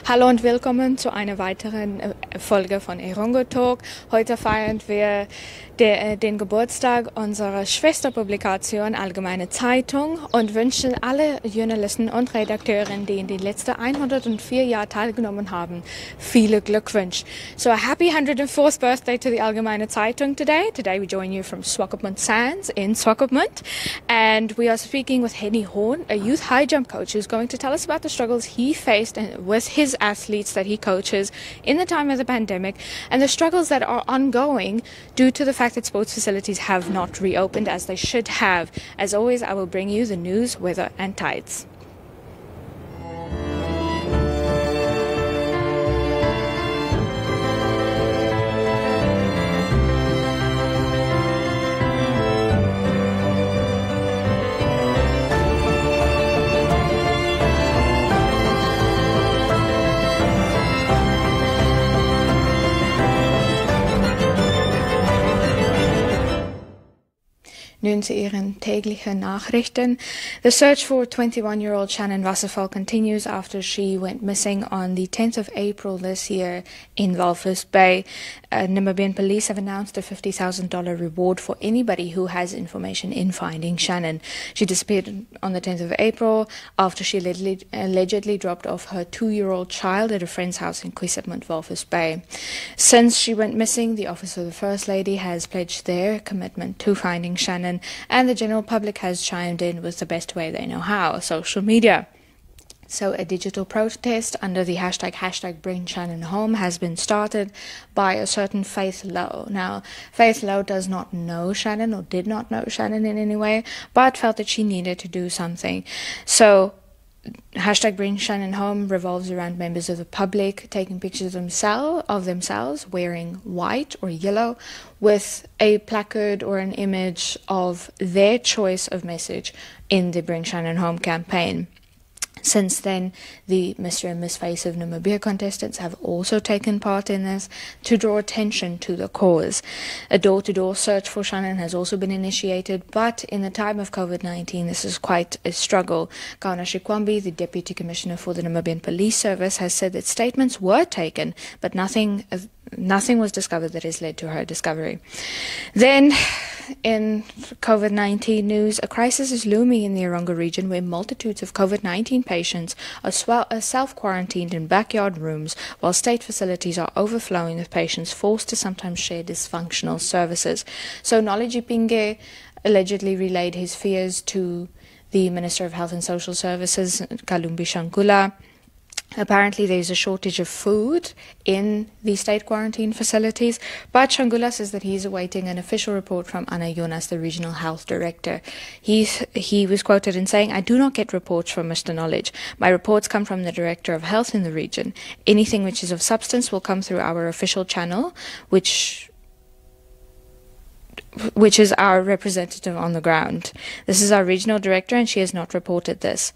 Hallo und willkommen zu einer weiteren Folge von Erongo Talk. Heute feiern wir den Geburtstag unserer Schwesterpublikation Allgemeine Zeitung und wünschen alle Journalisten und Redakteurinnen, die in den letzten 104 Jahren teilgenommen haben, viele Glückwünsche. So a happy 104th birthday to the Allgemeine Zeitung today. Today we join you from Swakopmund Sands in Swakopmund, and we are speaking with Hennie Horn, a youth high jump coach who's going to tell us about the struggles he faced with his athletes that he coaches in the time of the pandemic and the struggles that are ongoing due to the fact that sports facilities have not reopened as they should have. As always, I will bring you the news, weather and tides. Nun zu Ihren täglichen Nachrichten. The search for 21-year-old Shannon Wasserfall continues after she went missing on the 10th of April this year in Walvis Bay. Namibian police have announced a $50,000 reward for anybody who has information in finding Shannon. She disappeared on the 10th of April after she allegedly dropped off her 2-year-old child at a friend's house in Swakopmund, Walvis Bay. Since she went missing, the Office of the First Lady has pledged their commitment to finding Shannon, and the general public has chimed in with the best way they know how, social media. So a digital protest under the hashtag Bring Shannon Home has been started by a certain Faith Lowe. Now, Faith Lowe does not know Shannon or did not know Shannon in any way, but felt that she needed to do something. So hashtag Bring Shannon Home revolves around members of the public taking pictures of themselves wearing white or yellow with a placard or an image of their choice of message in the Bring Shannon Home campaign. Since then, the Mr. and Miss Face of Namibia contestants have also taken part in this to draw attention to the cause. A door-to-door search for Shannon has also been initiated, but in the time of COVID-19, this is quite a struggle. Kaana Shikwambi, the Deputy Commissioner for the Namibian Police Service, has said that statements were taken, but nothing was discovered that has led to her discovery. Then, in COVID-19 news, a crisis is looming in the Erongo region where multitudes of COVID-19 patients are self-quarantined in backyard rooms while state facilities are overflowing with patients forced to sometimes share dysfunctional services. So Noliji Pinge allegedly relayed his fears to the Minister of Health and Social Services, Kalumbi Shankula. Apparently, there is a shortage of food in the state quarantine facilities, but Shangula says that he is awaiting an official report from Anna Jonas, the regional health director. He was quoted in saying, "I do not get reports from Mr. Knowledge. My reports come from the director of health in the region. Anything which is of substance will come through our official channel, which is our representative on the ground. This is our regional director, and she has not reported this.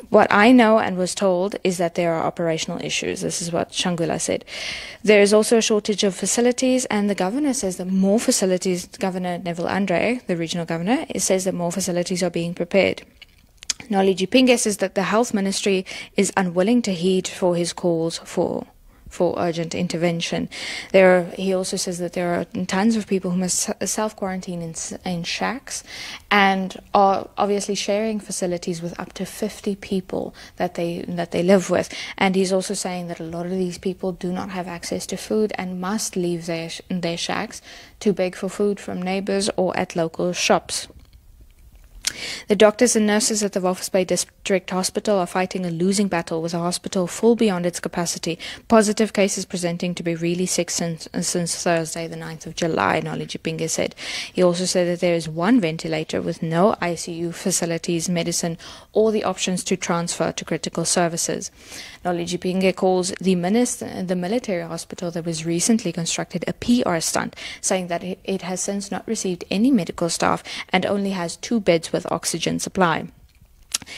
What I know and was told is that there are operational issues." This is what Shangula said. There is also a shortage of facilities, and the governor says that more facilities, Governor Neville Andre, the regional governor, says that more facilities are being prepared. Noliji Pinge says that the health ministry is unwilling to heed for his calls for urgent intervention. He also says that there are tons of people who must self-quarantine in shacks and are obviously sharing facilities with up to 50 people that they live with. And he's also saying that a lot of these people do not have access to food and must leave their shacks to beg for food from neighbors or at local shops. The doctors and nurses at the Walvis Bay District Hospital are fighting a losing battle with a hospital full beyond its capacity. Positive cases presenting to be really sick since Thursday, the 9th of July, Noliji Pinge said. He also said that there is one ventilator with no ICU facilities, medicine, or the options to transfer to critical services. Noliji Pinge calls the military hospital that was recently constructed a PR stunt, saying that it has since not received any medical staff and only has 2 beds with oxygen supply.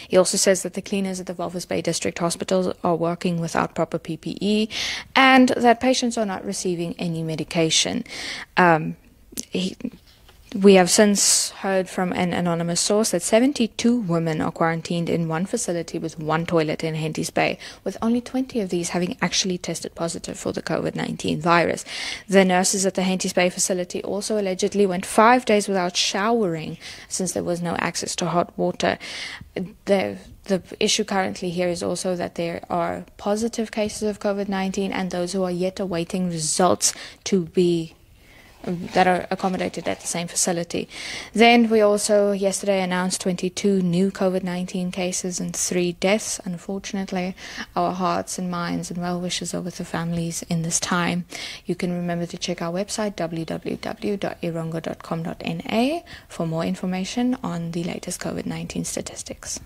He also says that the cleaners at the Walvis Bay District Hospital are working without proper PPE and that patients are not receiving any medication. We have since heard from an anonymous source that 72 women are quarantined in one facility with one toilet in Henties Bay, with only 20 of these having actually tested positive for the COVID-19 virus. The nurses at the Henties Bay facility also allegedly went 5 days without showering since there was no access to hot water. The issue currently here is also that there are positive cases of COVID-19 and those who are yet awaiting results that are accommodated at the same facility. Then we also yesterday announced 22 new COVID-19 cases and 3 deaths. Unfortunately, our hearts and minds and well wishes are with the families in this time. You can remember to check our website www.erongo.com.na for more information on the latest COVID-19 statistics.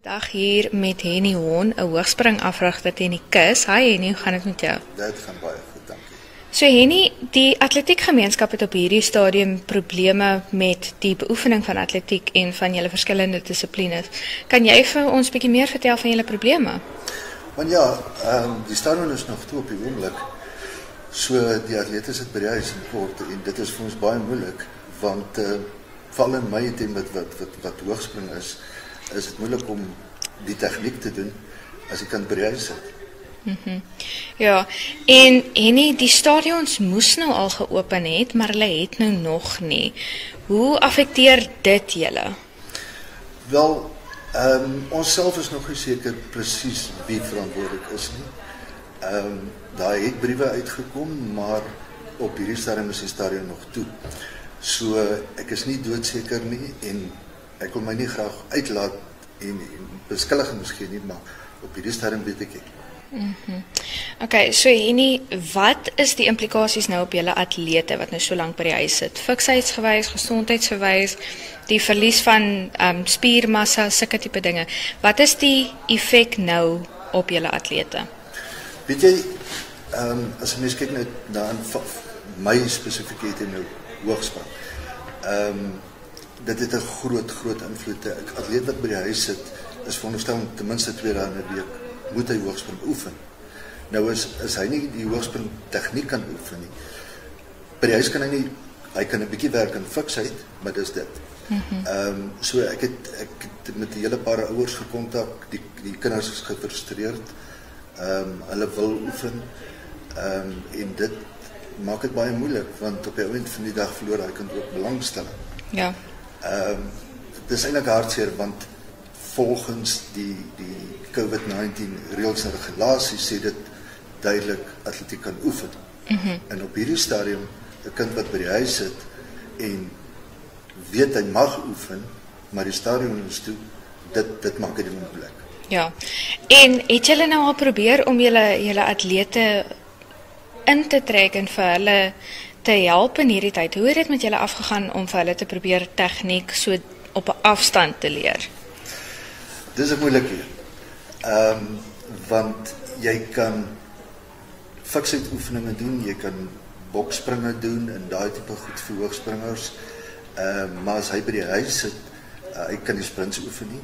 Dag hier met Hennie Horn, 'n hoogspringafrigter teen die kus. Hi Hennie, hoe gaan dit met jou? Dit gaan baie goed, dankie. So Hennie, die atletiekgemeenskap het op hierdie stadium probleme met die beoefening van atletiek en van julle verskillende dissiplines. Kan jy vir ons bietjie meer vertel van julle probleme? Want ja, die stadion is nog toe op die oomblik. So die atletes het by die huis in kort en dit is vir ons baie moeilik want val in my team wat hoogspring is dit moeilik om die tegniek te doen as jy kan by die huis sit. Ja, en Hennie, die stadions moes nou al geopen het, maar hulle het nou nog nie. Hoe affekteer dit julle? Wel, ons self is nog nie seker presies wie verantwoordelik is nie. Daar het briewe uitgekom, maar op hierdie stadium is die stadion nog toe. So ek is nie doodseker nie en ek wil my nie graag uitlaat en beskuldiging miskien nie, maar op hierdie stadium weet ek nie. Okay, so Hennie, wat is die implikasies nou op julle atlete wat nou so lank by die huis sit? Fiksheidsgewys, gesondheidsgewys, die verlies van spiermassa, sulke tipe dinge. Wat is die effek nou op julle atlete? Weet jy, as 'n mens kyk na my spesifiek en nou hoogspan, dit het 'n groot invloed. 'n Atleet wat by die huis sit, is veronderstel om ten minste 2 dae in 'n week moet hy hoogspring oefen. Nou is hy nie die hoogspring tegniek kan oefen nie. By die huis kan hy kan 'n bietjie werk aan fiksheid, maar dis dit. So ek het met 'n hele paar ouers gekontak, die kinders is gefrustreerd. Hulle wil oefen. En dit maak dit baie moeilik, want op die einde van die dag verloor hy kind ook belangstelling. Ja. Dit is eintlik hartseer, want volgens die COVID-19 reëls en regulasies sê dit duidelik atletiek kan oefen. En op hierdie stadium, 'n kind wat by die huis sit en weet hy mag oefen, maar die stadion is toe, dit maak dit moeilik. Ja. En het julle nou al probeer om julle atlete in te trek en vir hulle te help in hierdie tyd? Hoe het dit met julle afgegaan om vir hulle te probeer tegniek so op 'n afstand te leer? Dis 'n moeilike een. Want jy kan fiksheidsoefeninge doen, jy kan bokspringe doen en daai tipe goed vir hoogspringers. Maar as hy by die huis sit, hy kan die sprints oefen nie.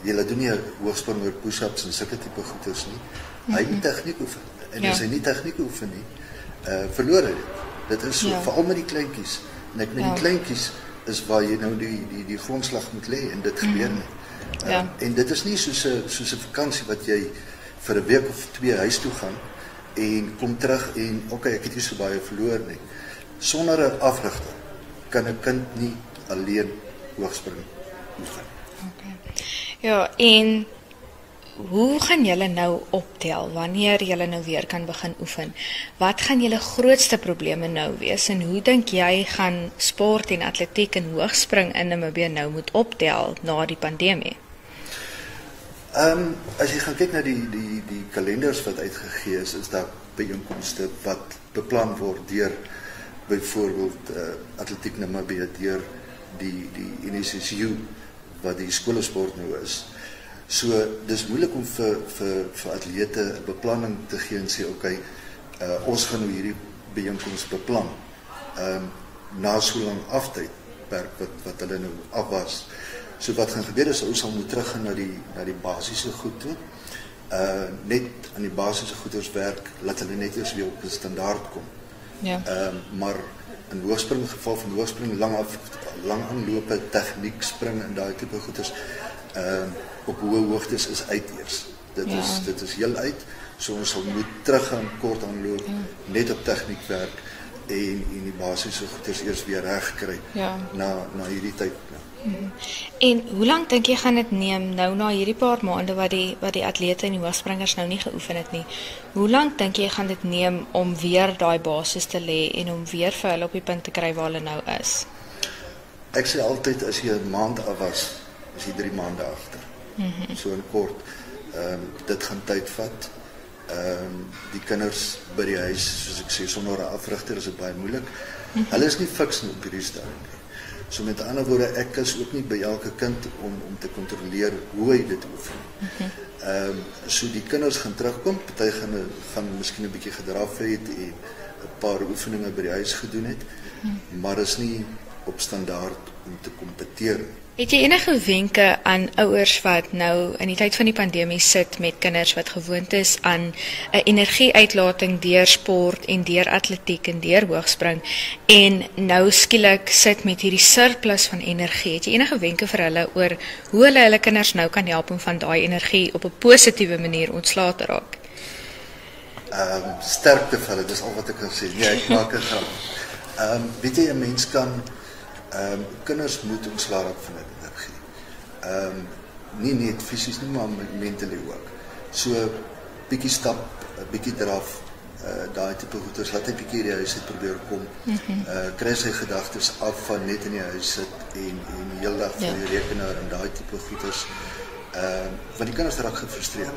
Jy doen nie 'n hoogspringer push-ups en sulke tipe goeders nie. Hy moet tegniek oefen. En as hy nie tegniek oefen nie, verloor hy dit. Dit is so, veral met die kleintjies. En ek met die kleintjies is waar jy nou die grondslag moet lê en dit gebeur nie. En dit is nie soos 'n vakansie wat jy vir 'n week of 2 huis toe gaan en kom terug en ek het nie so baie verloor nie. Sonder 'n afrigter kan 'n kind nie alleen hoogspring oefen. Ja, en Hoe gaan julle nou optel wanneer julle nou weer kan begin oefen? Wat gaan julle grootste probleme nou wees en hoe dink jy gaan sport en atletiek en hoogspring in Namibië nou moet optel na die pandemie? As jy gaan kyk na die kalenders wat uitgegee is daar byeenkomste wat beplan word deur byvoorbeeld Atletiek Namibië, deur die NSSU wat die skoolsport nou is. So dis moeilik om vir atlete 'n beplanning te gee en sê okay, ons gaan nou hierdie byeenkoms beplan. Na so lang aftydperk wat hulle nou af was. So wat gaan gebeur is ons sal moet teruggaan na die basiese goed toe. Net aan die basiese goeders werk, laat hulle net eers weer op 'n standaard kom. Ja. Maar in hoogspring, geval van hoogspring, lang aanlope, tegniek spring en daai tipe goeders op hoë hoogtes is uit eers. Dit is heel uit. So ons sal moet teruggaan kort aanloop, net op tegniek werk en die basiese goeders eers weer reg kry na hierdie tyd. En hoe lank dink jy gaan dit neem nou na hierdie paar maande wat die atlete en die hoogspringers nou nie geoefen het nie? Hoe lank dink jy gaan dit neem om weer daai basis te lê en om weer vir hulle op die punt te kry waar hulle nou is? Ek sê altyd as jy 'n maand af was, is jy 3 maande agter. So in kort, dit gaan tyd vat. Die kinders by die huis, soos ek sê, sonder 'n afrigter is dit baie moeilik. Hulle is nie fiks op hierdie stadium nie. So met ander woorde, ek is ook nie by elke kind om te kontroleer hoe hy dit oefen. So die kinders gaan terugkom, party gaan miskien 'n bietjie gedraf het en 'n paar oefeninge by die huis gedoen het, maar is nie op standaard om te kompeteer. Het jy enige wenke aan ouers wat nou in die tyd van die pandemie sit met kinders wat gewoond is aan 'n energieuitlating deur sport en deur atletiek en deur hoogspring en nou skielik sit met hierdie surplus van energie? Het jy enige wenke vir hulle oor hoe hulle kinders nou kan help om van daai energie op 'n positiewe manier ontslae te raak? Sterkte vir hulle, dis al wat ek kan sê. Nee, ek maak 'n grap. Weet jy, 'n mens kan kinders moet ontslae raak van energie. Nie net fisies nie, maar mentally ook. So bietjie stap, bietjie draf, daai tipe goeders, laat hy bietjie die huis uit probeer kom. Kry sy gedagtes af van net in die huis sit en die hele dag voor die rekenaar en daai tipe goeders. Want die kinders raak gefrustreerd.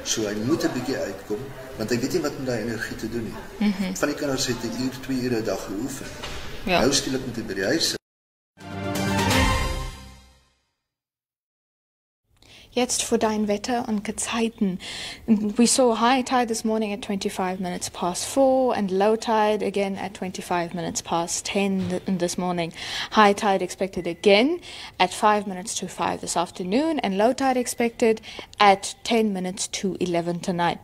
So hy moet 'n bietjie uitkom, want hy weet nie wat met daai energie te doen nie. Van die kinders het 1 uur, 2 ure 'n dag geoefen. Nou skielik moet hy by die huis sit. Jetzt für dein Wetter und Gezeiten. We saw high tide this morning at 25 minutes past 4 and low tide again at 25 minutes past 10 this morning. High tide expected again at 5 minutes to 5 this afternoon and low tide expected at 10 minutes to 11 tonight.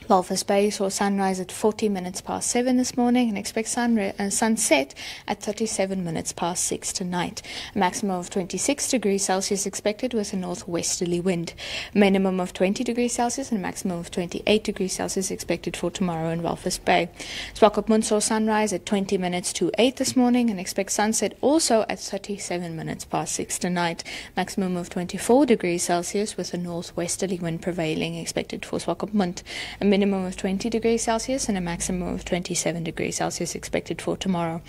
Walvis Bay saw sunrise at 40 minutes past 7 this morning and expects sunset at 37 minutes past 6 tonight. A maximum of 26 degrees Celsius expected with a northwesterly wind. A minimum of 20 degrees Celsius and a maximum of 28 degrees Celsius expected for tomorrow in Walvis Bay. Swakopmund saw sunrise at 20 minutes to 8 this morning and expects sunset also at 37 minutes past 6 tonight. Maximum of 24 degrees Celsius with a northwesterly wind prevailing expected for Swakopmund. A minimum of 20 degrees Celsius and a maximum of 27 degrees Celsius expected for tomorrow.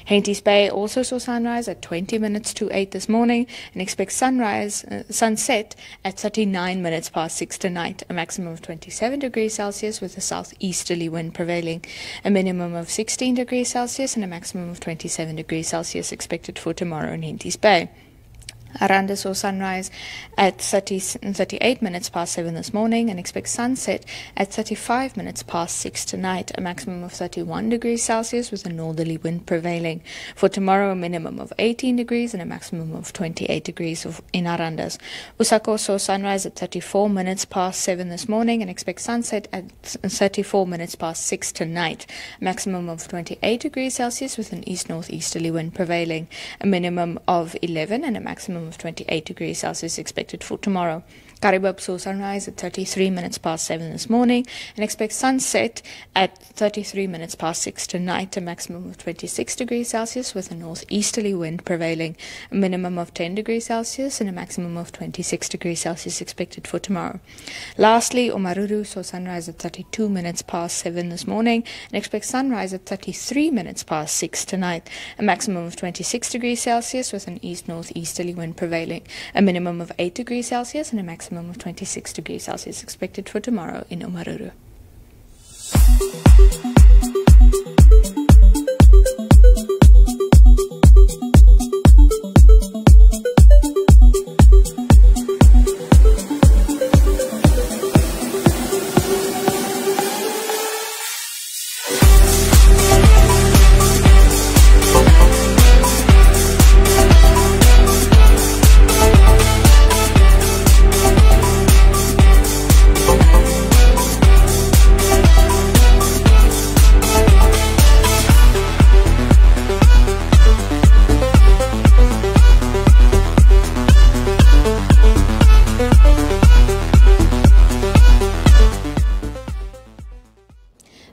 Hennie Bay also saw sunrise at 20 minutes to 8 this morning and expects sunset at 39 minutes past 6 tonight. A maximum of 27 degrees Celsius with a southeasterly wind prevailing. A minimum of 16 degrees Celsius and a maximum of 27 degrees Celsius expected for tomorrow in Hennie Bay. Aranda saw sunrise at 38 minutes past 7 this morning and expects sunset at 35 minutes past 6 tonight, a maximum of 31 degrees Celsius with a northerly wind prevailing. For tomorrow, a minimum of 18 degrees and a maximum of 28 degrees in Arandas. Usako saw sunrise at 34 minutes past 7 this morning and expects sunset at 34 minutes past 6 tonight, a maximum of 28 degrees Celsius with an east-northeasterly wind prevailing, a minimum of 11 and a maximum of 28 degrees Celsius expected for tomorrow. Karibib saw sunrise at 33 minutes past 7 this morning and expect sunset at 33 minutes past 6 tonight, a maximum of 26 degrees Celsius with a northeasterly wind prevailing, a minimum of 10 degrees Celsius and a maximum of 26 degrees Celsius expected for tomorrow. Lastly, Omaruru saw sunrise at 32 minutes past 7 this morning and expect sunrise at 33 minutes past 6 tonight, a maximum of 26 degrees Celsius with an east-northeasterly wind prevailing, a minimum of 8 degrees Celsius and a maximum of 26 degrees Celsius expected for tomorrow in Omaruru.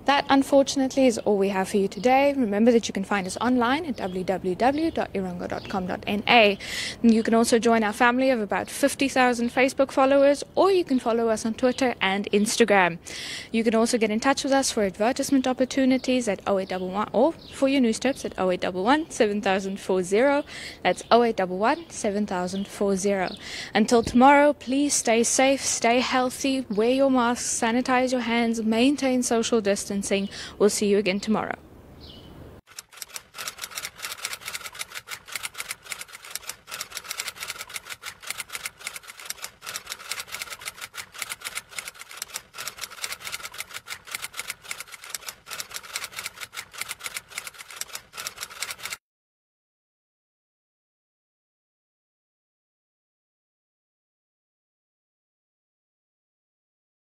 That, unfortunately, is all we have for you today. Remember that you can find us online at www.erongo.com.na. You can also join our family of about 50,000 Facebook followers, or you can follow us on Twitter and Instagram. You can also get in touch with us for advertisement opportunities at 0811, or for your news tips at 0811 7040. That's 0811 7040. Until tomorrow, please stay safe, stay healthy, wear your masks, sanitize your hands, maintain social distancing. We'll see you again tomorrow.